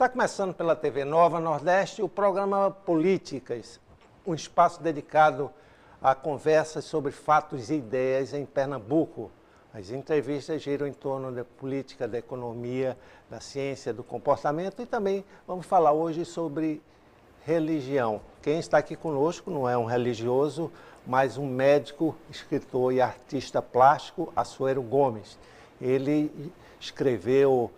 Está começando pela TV Nova Nordeste o programa Políticas, um espaço dedicado a conversas sobre fatos e ideias em Pernambuco. As entrevistas giram em torno da política, da economia, da ciência, do comportamento e também vamos falar hoje sobre religião. Quem está aqui conosco não é um religioso, mas um médico, escritor e artista plástico, Assuero Gomes. Ele escreveu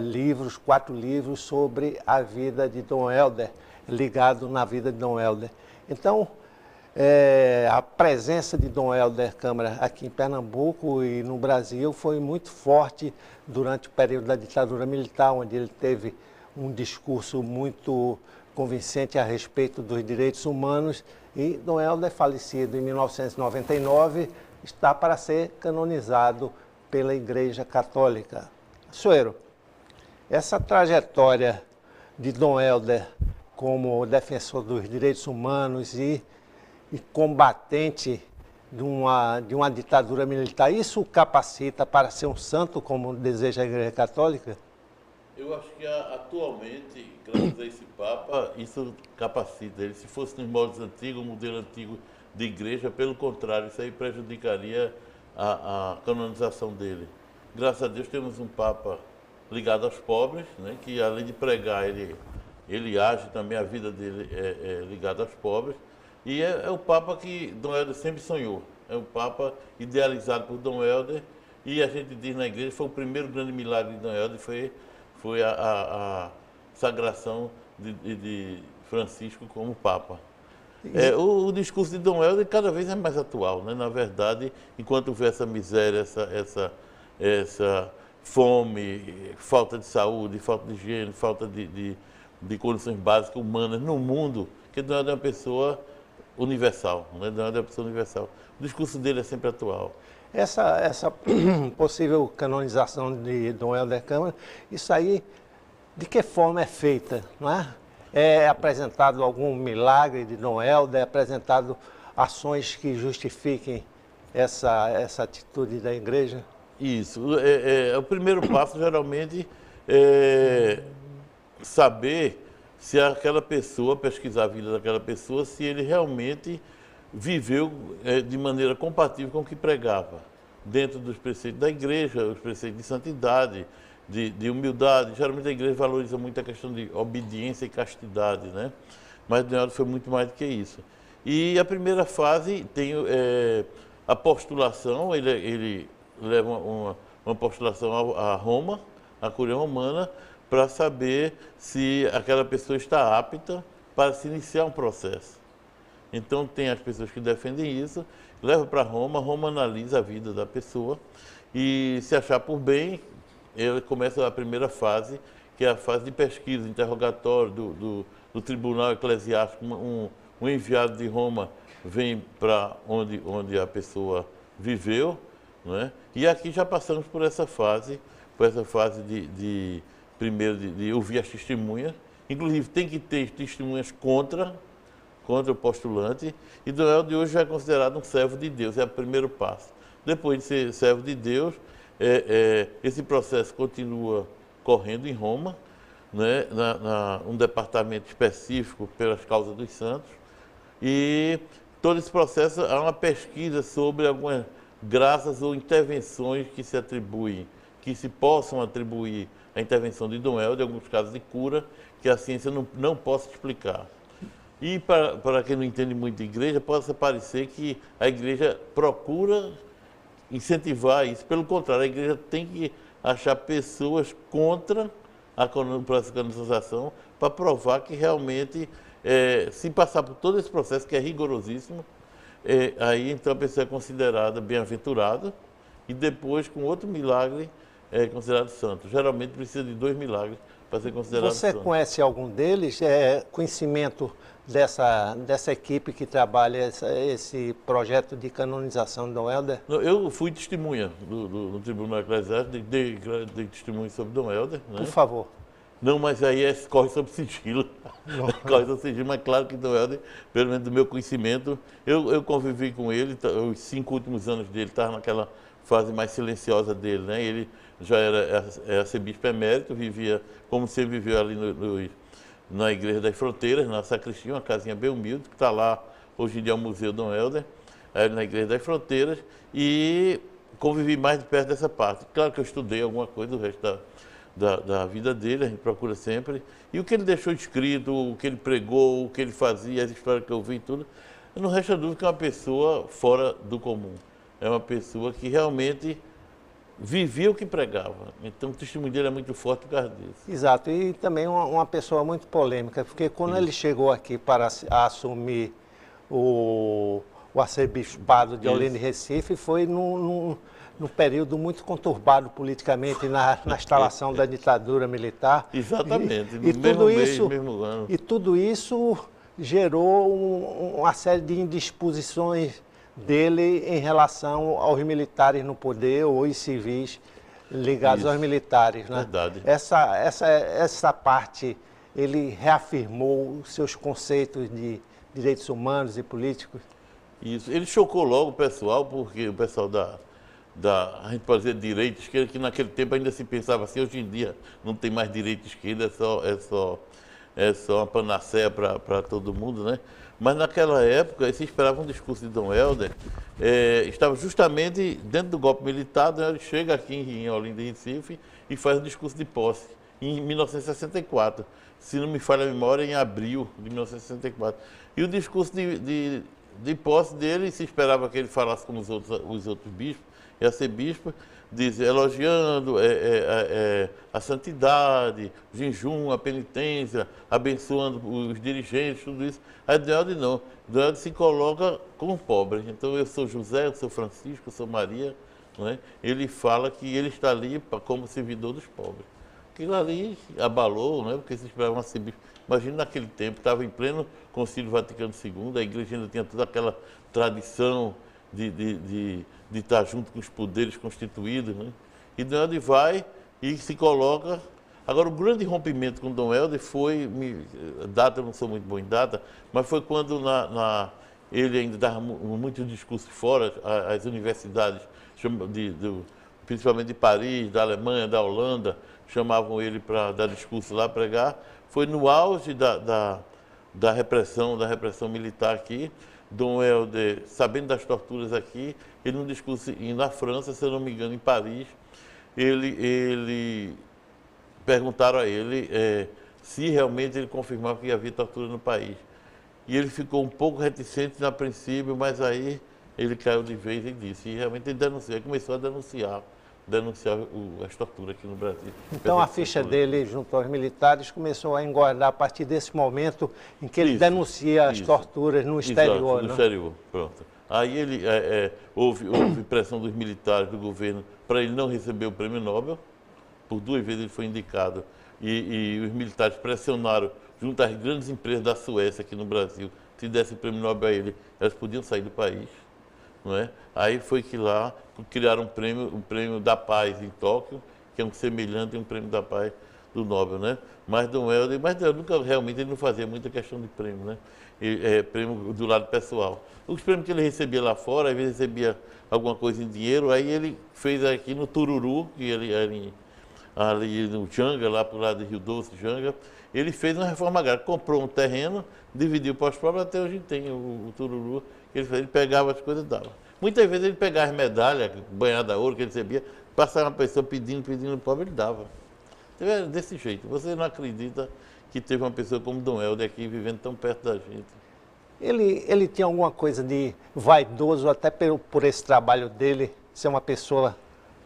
livros, 4 livros sobre a vida de Dom Helder, ligado na vida de Dom Helder. Então, a presença de Dom Helder Câmara aqui em Pernambuco e no Brasil foi muito forte durante o período da ditadura militar, onde ele teve um discurso muito convincente a respeito dos direitos humanos. E Dom Helder, falecido em 1999, está para ser canonizado pela Igreja Católica. Assuero, essa trajetória de Dom Helder como defensor dos direitos humanos e combatente de uma ditadura militar, isso o capacita para ser um santo, como deseja a Igreja Católica? Eu acho que atualmente, graças a esse Papa, isso capacita ele. Se fosse nos moldes antigos, o modelo antigo de igreja, pelo contrário, isso aí prejudicaria a canonização dele. Graças a Deus temos um Papa ligado aos pobres, né, que além de pregar, ele age também, a vida dele é ligada aos pobres. E é o Papa que Dom Helder sempre sonhou. É o Papa idealizado por Dom Helder. E a gente diz na igreja, foi o primeiro grande milagre de Dom Helder, foi a sagração de Francisco como Papa. O discurso de Dom Helder cada vez é mais atual, né? Na verdade, enquanto houver essa miséria, essa fome, falta de saúde, falta de higiene, falta de condições básicas humanas no mundo, porque Dom Helder é uma pessoa universal, né? Dom Helder é uma pessoa universal. O discurso dele é sempre atual. Essa possível canonização de Dom Helder Câmara, isso aí, de que forma é feita, não é? É apresentado algum milagre de Dom Helder, é apresentado ações que justifiquem essa atitude da igreja? Isso. O primeiro passo, geralmente, é saber se aquela pessoa, pesquisar a vida daquela pessoa, se ele realmente viveu de maneira compatível com o que pregava, dentro dos preceitos da igreja, os preceitos de santidade, de humildade. Geralmente a igreja valoriza muito a questão de obediência e castidade, né? Mas Dom Helder foi muito mais do que isso. E a primeira fase tem a postulação, ele leva uma postulação a Roma, a Cúria Romana, para saber se aquela pessoa está apta para se iniciar um processo. Então tem as pessoas que defendem isso, leva para Roma, Roma analisa a vida da pessoa e se achar por bem, ele começa a primeira fase, que é a fase de pesquisa, interrogatório do tribunal eclesiástico. Um enviado de Roma vem para onde a pessoa viveu, não é? E aqui já passamos por essa fase primeiro de ouvir as testemunhas. Inclusive tem que ter testemunhas contra o postulante, e Dom Helder hoje já é considerado um servo de Deus, é o primeiro passo. Depois de ser servo de Deus, esse processo continua correndo em Roma, né, um departamento específico pelas causas dos santos, e todo esse processo há uma pesquisa sobre algumas graças ou intervenções que se possam atribuir à intervenção de Dom Helder, em alguns casos de cura, que a ciência não possa explicar. E para quem não entende muito de igreja, possa parecer que a igreja procura incentivar isso. Pelo contrário, a igreja tem que achar pessoas contra o processo de canonização para provar que realmente, se passar por todo esse processo, que é rigorosíssimo, aí então a pessoa é considerada bem-aventurada e depois, com outro milagre, é considerado santo. Geralmente precisa de 2 milagres para ser considerado santo. Você conhece algum deles? Conhecimento dessa equipe que trabalha esse projeto de canonização de Dom Helder? Eu fui testemunha no Tribunal Eclesiástico, dei testemunho sobre Dom Helder, né? Por favor. Não, mas aí corre sob sigilo. Corre sob sigilo, mas claro que Dom Helder, pelo menos do meu conhecimento, eu convivi com ele, os 5 últimos anos dele, estava naquela fase mais silenciosa dele, né? Ele já era arcebispo emérito, vivia, como sempre viveu ali na Igreja das Fronteiras, na sacristia, uma casinha bem humilde, que está lá, hoje em dia é o Museu Dom Helder, na Igreja das Fronteiras, e convivi mais de perto dessa parte. Claro que eu estudei alguma coisa do resto da vida dele, a gente procura sempre. E o que ele deixou escrito, o que ele pregou, o que ele fazia, as histórias que eu vi e tudo, não resta dúvida que é uma pessoa fora do comum. É uma pessoa que realmente vivia o que pregava. Então o testemunho dele é muito forte por causa disso. Exato, e também uma pessoa muito polêmica, porque quando ele chegou aqui para assumir o arcebispado de Olinda e Recife, foi num período muito conturbado politicamente na instalação da ditadura militar. Exatamente, no e mesmo tudo mês, isso, mesmo ano. E tudo isso gerou uma série de indisposições dele em relação aos militares no poder ou os civis ligados aos militares, né? Verdade. Essa parte, ele reafirmou os seus conceitos de direitos humanos e políticos? Isso. Ele chocou logo o pessoal, porque o pessoal a gente pode dizer direita e esquerda, que naquele tempo ainda se pensava assim, hoje em dia não tem mais direita e esquerda, é só uma panaceia para todo mundo, né? Mas naquela época, se esperava um discurso de Dom Helder, estava justamente dentro do golpe militar. Ele chega aqui em Olinda e Recife e faz um discurso de posse, em 1964. Se não me falha a memória, em abril de 1964. E o discurso de posse dele, se esperava que ele falasse como os outros bispos, e arcebispo, elogiando a santidade, o jejum, a penitência, abençoando os dirigentes, tudo isso. Aí Dom Helder não. Dom Helder se coloca como pobre. Então, eu sou José, eu sou Francisco, eu sou Maria. Não é? Ele fala que ele está ali como servidor dos pobres. Aquilo ali abalou, né? Porque se esperava um arcebispo. Imagina naquele tempo, estava em pleno Concílio Vaticano II, a igreja ainda tinha toda aquela tradição de estar junto com os poderes constituídos, né? E Dom Helder vai e se coloca. Agora, o grande rompimento com Dom Helder foi, data, eu não sou muito bom em data, mas foi quando ele ainda dava muito discurso fora, as universidades, principalmente de Paris, da Alemanha, da Holanda, chamavam ele para dar discurso lá, pregar. Foi no auge da repressão militar aqui. Dom Helder, sabendo das torturas aqui, ele num discurso na França, se eu não me engano, em Paris, perguntaram a ele se realmente ele confirmava que havia tortura no país. E ele ficou um pouco reticente a princípio, mas aí ele caiu de vez e disse. E realmente ele denunciou, ele começou a denunciar as torturas aqui no Brasil. Então a ficha dele junto aos militares começou a engordar a partir desse momento em que ele denuncia as torturas no exterior. Exato, no exterior, pronto. Aí houve pressão dos militares do governo para ele não receber o prêmio Nobel. Por 2 vezes ele foi indicado e os militares pressionaram junto às grandes empresas da Suécia aqui no Brasil. Se desse o prêmio Nobel a ele, elas podiam sair do país. Não é? Aí foi que lá criaram um prêmio da paz em Tóquio, que é um semelhante a um prêmio da paz do Nobel, né? Mas Dom Helder nunca realmente ele não fazia muita questão de prêmio, né? Prêmio do lado pessoal. Os prêmios que ele recebia lá fora, às vezes recebia alguma coisa em dinheiro, aí ele fez aqui no Tururu, que ele era ali no Janga, lá para o lado de Rio Doce, Janga, ele fez uma reforma agrária, comprou um terreno, dividiu para os pobres, até hoje tem o Tururu. Ele pegava as coisas e dava. Muitas vezes ele pegava as medalhas, banhada a ouro que ele recebia, passava uma pessoa pedindo, o pobre ele dava. Então, é desse jeito. Você não acredita que teve uma pessoa como Dom Helder aqui vivendo tão perto da gente. Ele tinha alguma coisa de vaidoso, até por esse trabalho dele, ser uma pessoa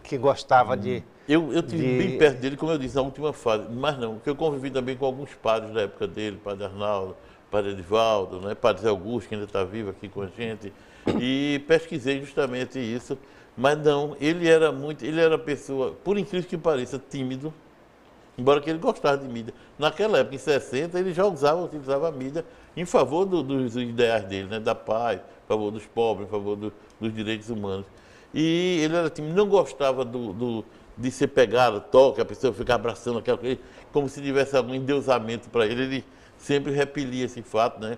que gostava de... Eu estive bem perto dele, como eu disse, na última fase. Mas não, porque eu convivi também com alguns padres da época dele, Padre Arnaldo, Padre Edivaldo, né? Padre Zé Augusto, que ainda está vivo aqui com a gente, e pesquisei justamente isso, mas não, ele era pessoa, por incrível que pareça, tímido, embora que ele gostasse de mídia. Naquela época, em 60, ele já utilizava a mídia em favor dos ideais dele, né? Da paz, em favor dos pobres, em favor dos direitos humanos. E ele era tímido, não gostava de ser pegado, toque, a pessoa ficar abraçando aquela coisa, como se tivesse algum endeusamento para ele. Ele sempre repelia esse fato, né?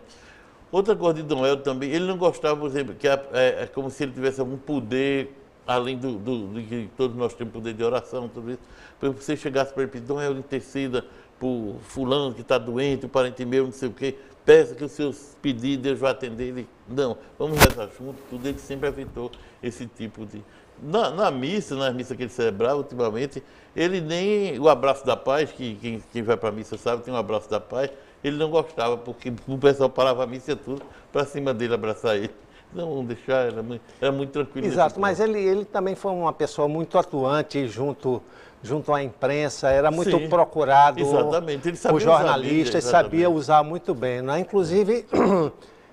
Outra coisa de Dom Helder também, ele não gostava, por exemplo, que é como se ele tivesse algum poder além do que todos nós temos poder de oração, tudo isso, para você chegasse para ele e pedir, Dom Helder, interceda por fulano que está doente, o parente meu, não sei o quê, peça que os seus pedidos Deus vai atender. Ele, não, vamos rezar junto, tudo. Ele sempre evitou esse tipo de... nas missas que ele celebrava ultimamente, ele nem o abraço da paz, que quem vai para a missa sabe, tem um abraço da paz, ele não gostava, porque o pessoal parava a missa e tudo para cima dele abraçar ele. Não deixar, era muito tranquilo. Exato, mas ele também foi uma pessoa muito atuante junto à imprensa, era muito Sim, procurado exatamente. Ele sabia por jornalistas, usar sabia usar muito bem. Né? Inclusive,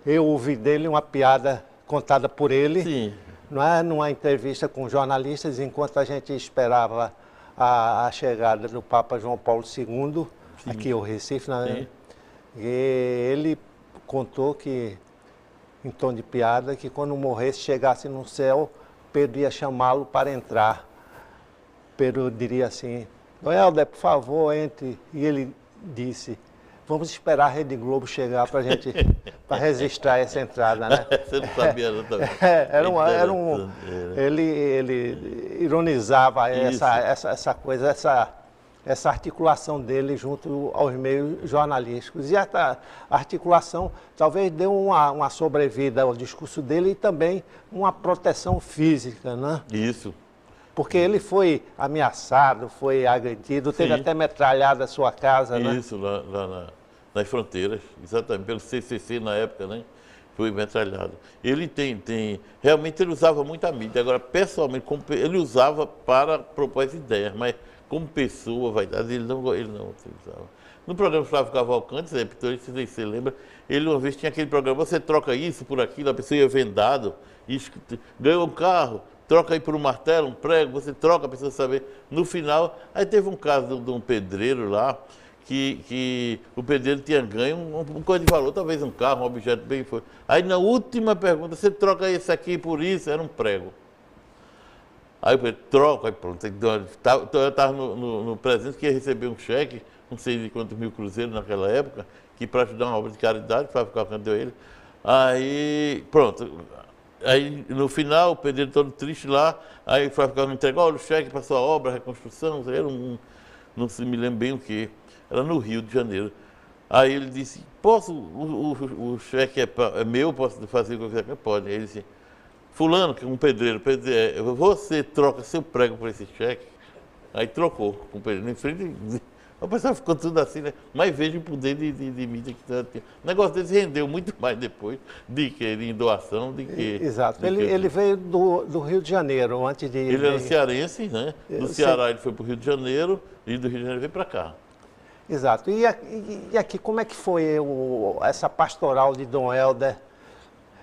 eu ouvi dele uma piada contada por ele, Sim. não é? Numa entrevista com jornalistas, enquanto a gente esperava a chegada do Papa João Paulo II, Sim. aqui ao Recife, né? Sim. E ele contou que, em tom de piada, que quando morresse, chegasse no céu, Pedro ia chamá-lo para entrar. Pedro diria assim, Dom Helder, por favor, entre. E ele disse, vamos esperar a Rede Globo chegar para a gente, para registrar essa entrada, né? Você não sabia, não também. Ele ironizava essa coisa, essa articulação dele junto aos meios jornalísticos. E essa articulação talvez deu uma sobrevida ao discurso dele e também uma proteção física, né? Isso. Porque ele foi ameaçado, foi agredido, teve Sim. até metralhada a sua casa, né? Isso, lá nas fronteiras, exatamente, pelo CCC na época, né? Foi metralhado. Ele realmente ele usava muito a mídia. Agora, pessoalmente, ele usava para propor as ideias, mas como pessoa, vaidade, ele não utilizava. No programa Flávio Cavalcante, você lembra, ele uma vez tinha aquele programa, você troca isso por aquilo, a pessoa ia vendado, ganhou um carro, troca aí por um martelo, um prego, você troca, a pessoa saber. No final, aí teve um caso de um pedreiro lá, que o pedreiro tinha ganho uma coisa de valor, talvez um carro, um objeto bem... Aí na última pergunta, você troca esse aqui por isso, era um prego. Aí o pedreiro troca, aí pronto. Eu estava no presente que ia receber um cheque, não sei de quantos mil cruzeiros naquela época, que para ajudar uma obra de caridade, para ficar com ele. Aí, pronto. Aí, no final, o pedreiro todo triste lá, aí o Flávio Cavalcante entregou, olha o cheque para sua obra, reconstrução, era não se me lembro bem o que, era no Rio de Janeiro. Aí ele disse, o cheque é meu, posso fazer o que eu quiser? Pode. Aí ele disse, fulano, que é um pedreiro, você troca seu prego por esse cheque? Aí trocou com o pedreiro em frente. O pessoal ficou tudo assim, né? Mas veja o poder de mídia que tinha. O negócio dele rendeu muito mais depois em doação do que... Exato. Ele veio do Rio de Janeiro, antes de... Ele era cearense, né? Do Ceará ele foi para o Rio de Janeiro e do Rio de Janeiro veio para cá. Exato. E aqui, como é que foi essa pastoral de Dom Helder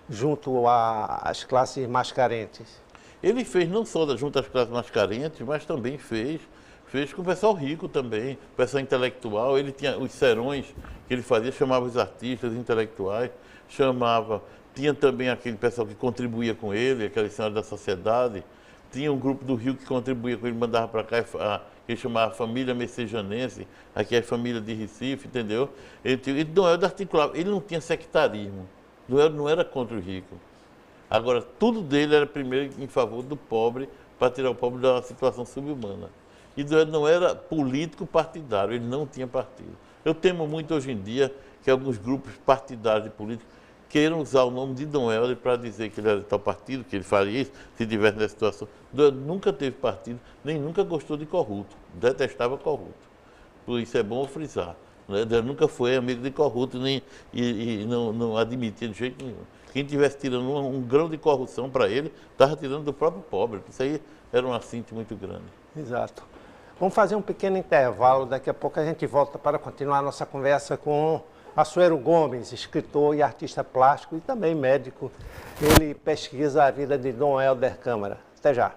junto às classes mais carentes? Ele fez não só junto às classes mais carentes, mas também fez com o pessoal rico também, o pessoal intelectual. Ele tinha os serões que ele fazia, chamava os artistas intelectuais, tinha também aquele pessoal que contribuía com ele, aquelas senhoras da sociedade, tinha um grupo do Rio que contribuía com ele, mandava para cá, que ele chamava Família Messejanense, aqui é a família de Recife, entendeu? Ele Dom Helder articulava, ele não tinha sectarismo, Dom Helder não era contra o rico. Agora, tudo dele era primeiro em favor do pobre, para tirar o pobre da situação subhumana. E Dom Helder não era político partidário, ele não tinha partido. Eu temo muito hoje em dia que alguns grupos partidários e políticos queiram usar o nome de Dom Helder para dizer que ele era de tal partido, que ele faria isso, se estivesse nessa situação. Dom Helder nunca teve partido, nem nunca gostou de corrupto, detestava corrupto. Por isso é bom frisar. Dom Helder nunca foi amigo de corrupto e não admitia de jeito nenhum. Quem estivesse tirando um grão de corrupção para ele, estava tirando do próprio pobre. Isso aí era um assinte muito grande. Exato. Vamos fazer um pequeno intervalo, daqui a pouco a gente volta para continuar a nossa conversa com Assuero Gomes, escritor e artista plástico e também médico. Ele pesquisa a vida de Dom Helder Câmara. Até já.